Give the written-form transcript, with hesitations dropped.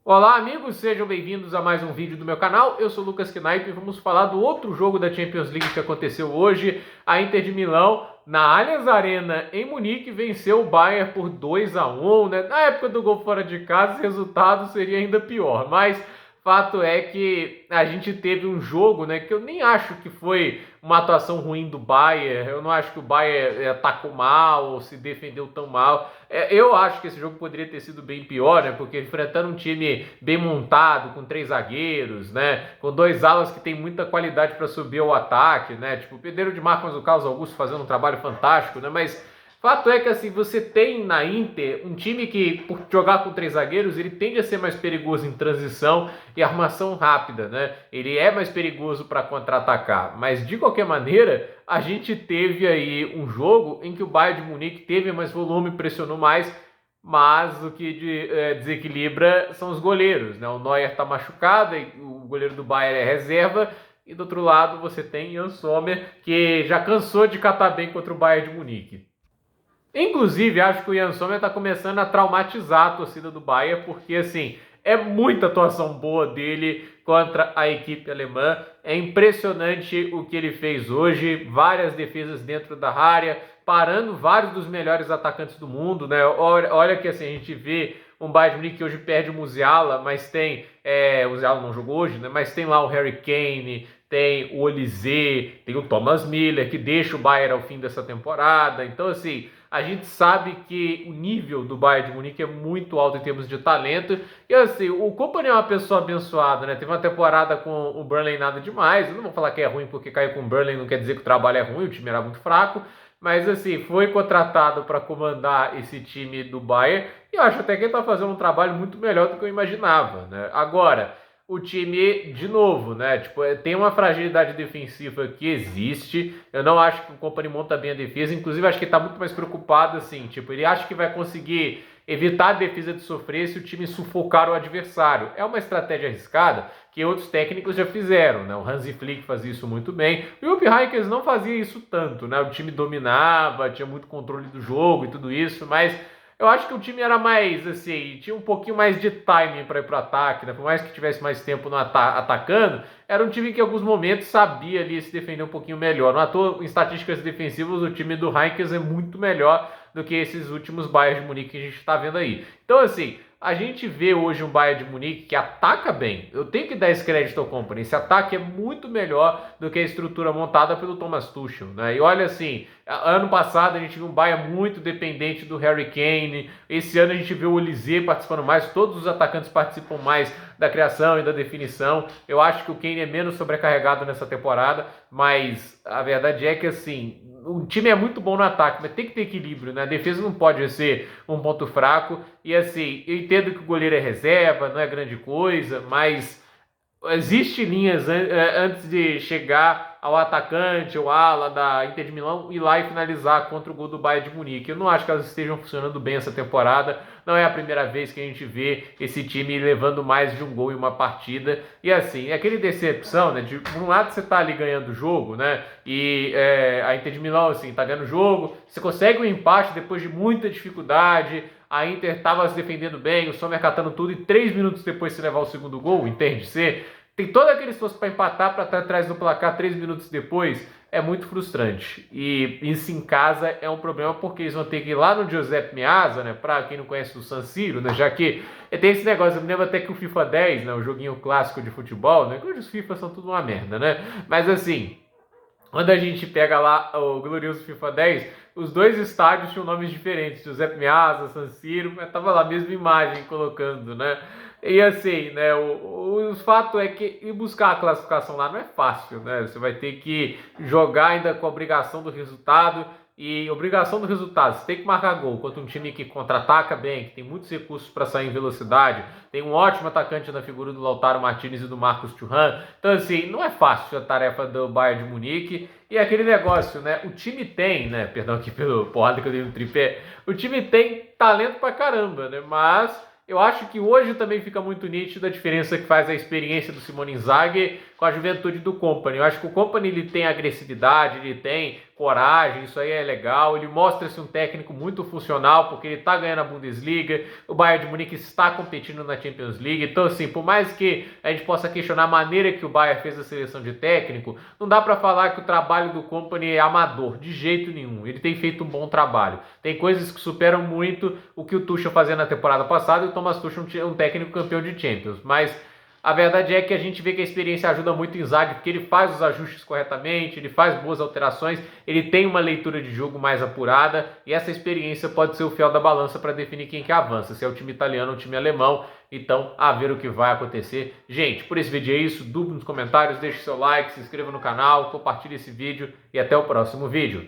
Olá amigos, sejam bem-vindos a mais um vídeo do meu canal. Eu sou o Lucas Knaip e vamos falar do outro jogo da Champions League que aconteceu hoje. A Inter de Milão, na Allianz Arena em Munique, venceu o Bayern por 2-1, né? Na época do gol fora de casa, esse resultado seria ainda pior, mas fato é que a gente teve um jogo, né, que eu nem acho que foi uma atuação ruim do Bayern. Eu não acho que o Bayern atacou mal ou se defendeu tão mal. Eu acho que esse jogo poderia ter sido bem pior, né, porque enfrentando um time bem montado, com 3 zagueiros, né, com 2 alas que tem muita qualidade para subir ao ataque, né, tipo o Pedro de Marcos, o Carlos Augusto fazendo um trabalho fantástico, né, mas fato é que assim, você tem na Inter um time que, por jogar com 3 zagueiros, ele tende a ser mais perigoso em transição e armação rápida, né? Ele é mais perigoso para contra-atacar. Mas de qualquer maneira, a gente teve aí um jogo em que o Bayern de Munique teve mais volume, pressionou mais, mas o que desequilibra são os goleiros, né? O Neuer está machucado, e o goleiro do Bayern é reserva. E do outro lado você tem Yann Sommer, que já cansou de catar bem contra o Bayern de Munique. Inclusive, acho que o Yann Sommer está começando a traumatizar a torcida do Bayern, porque assim, é muita atuação boa dele contra a equipe alemã. É impressionante o que ele fez hoje, várias defesas dentro da área, parando vários dos melhores atacantes do mundo, né? Olha que assim, a gente vê um Bayern de Munique que hoje perde o Musiala, mas tem, o Musiala não jogou hoje, né? Mas tem lá o Harry Kane, tem o Olise, tem o Thomas Müller, que deixa o Bayern ao fim dessa temporada. Então, assim, a gente sabe que o nível do Bayern de Munique é muito alto em termos de talento. E assim, o Kompany é uma pessoa abençoada, né? Teve uma temporada com o Burnley nada demais. Eu não vou falar que é ruim porque caiu com o Burnley, não quer dizer que o trabalho é ruim, o time era muito fraco. Mas assim, foi contratado para comandar esse time do Bayern. E eu acho até que ele está fazendo um trabalho muito melhor do que eu imaginava, né? Agora, o time, de novo, né? Tipo, tem uma fragilidade defensiva que existe. Eu não acho que o Kompany monta bem a defesa. Inclusive, acho que ele tá muito mais preocupado, assim. Tipo, ele acha que vai conseguir evitar a defesa de sofrer se o time sufocar o adversário. É uma estratégia arriscada que outros técnicos já fizeram, né? O Hansi Flick fazia isso muito bem. O Jupp Heynckes não fazia isso tanto, né? O time dominava, tinha muito controle do jogo e tudo isso, mas eu acho que o time era mais, assim, tinha um pouquinho mais de timing para ir pro ataque, né? Por mais que tivesse mais tempo no atacando, era um time que em alguns momentos sabia ali se defender um pouquinho melhor. Não à toa, em estatísticas defensivas, o time do Heinkes é muito melhor do que esses últimos Bayern de Munique que a gente está vendo aí. Então, assim, a gente vê hoje um Bayern de Munique que ataca bem. Eu tenho que dar esse crédito ao Kompany. Esse ataque é muito melhor do que a estrutura montada pelo Thomas Tuchel, né? E olha assim, ano passado a gente viu um Bayern muito dependente do Harry Kane. Esse ano a gente viu o Olise participando mais. Todos os atacantes participam mais da criação e da definição. Eu acho que o Kane é menos sobrecarregado nessa temporada, mas a verdade é que assim, o time é muito bom no ataque, mas tem que ter equilíbrio, né? A defesa não pode ser um ponto fraco. E assim, eu entendo que o goleiro é reserva, não é grande coisa, mas existe linhas antes de chegar ao atacante ou ala da Inter de Milão ir lá e finalizar contra o gol do Bayern de Munique. Eu não acho que elas estejam funcionando bem essa temporada. Não é a primeira vez que a gente vê esse time levando mais de um gol em uma partida. E assim, é aquele decepção, né? Por um lado você tá ali ganhando o jogo, né? E a Inter de Milão, assim, tá ganhando o jogo. Você consegue um empate depois de muita dificuldade. A Inter estava se defendendo bem, o Sommer catando tudo, e 3 minutos depois se levar o segundo gol, entende ser? Tem todo aquele esforço para empatar, para estar atrás do placar 3 minutos depois, é muito frustrante. E isso em casa é um problema, porque eles vão ter que ir lá no Giuseppe Meazza, né? Para quem não conhece o San Siro, né? Já que tem esse negócio, eu me lembro até que o FIFA 10, né? O joguinho clássico de futebol, né? Que hoje os FIFA são tudo uma merda, né? Mas assim, quando a gente pega lá o glorioso FIFA 10, os dois estádios tinham nomes diferentes, Giuseppe Meazza, San Siro, mas tava lá a mesma imagem colocando, né? E assim, né, o fato é que ir buscar a classificação lá não é fácil, né? Você vai ter que jogar ainda com a obrigação do resultado. E obrigação do resultado, você tem que marcar gol contra um time que contra-ataca bem, que tem muitos recursos para sair em velocidade, tem um ótimo atacante na figura do Lautaro Martinez e do Marcos Thuram. Então assim, não é fácil a tarefa do Bayern de Munique. E aquele negócio, né, o time tem, né, perdão aqui pelo porrada que eu dei no tripé, o time tem talento pra caramba, né, mas eu acho que hoje também fica muito nítido a diferença que faz a experiência do Simone Inzaghi com a juventude do Kompany. Eu acho que o Kompany ele tem agressividade, ele tem coragem, isso aí é legal. Ele mostra-se um técnico muito funcional, porque ele está ganhando a Bundesliga, o Bayern de Munique está competindo na Champions League. Então, assim, por mais que a gente possa questionar a maneira que o Bayern fez a seleção de técnico, não dá para falar que o trabalho do Kompany é amador, de jeito nenhum. Ele tem feito um bom trabalho. Tem coisas que superam muito o que o Tuchel fazia na temporada passada, e o Thomas Tuchel é um técnico campeão de Champions, mas a verdade é que a gente vê que a experiência ajuda muito o Inzaghi, porque ele faz os ajustes corretamente, ele faz boas alterações, ele tem uma leitura de jogo mais apurada, e essa experiência pode ser o fiel da balança para definir quem que avança, se é o time italiano ou o time alemão. Então, a ver o que vai acontecer. Gente, por esse vídeo é isso, dúvida nos comentários, deixe seu like, se inscreva no canal, compartilhe esse vídeo e até o próximo vídeo.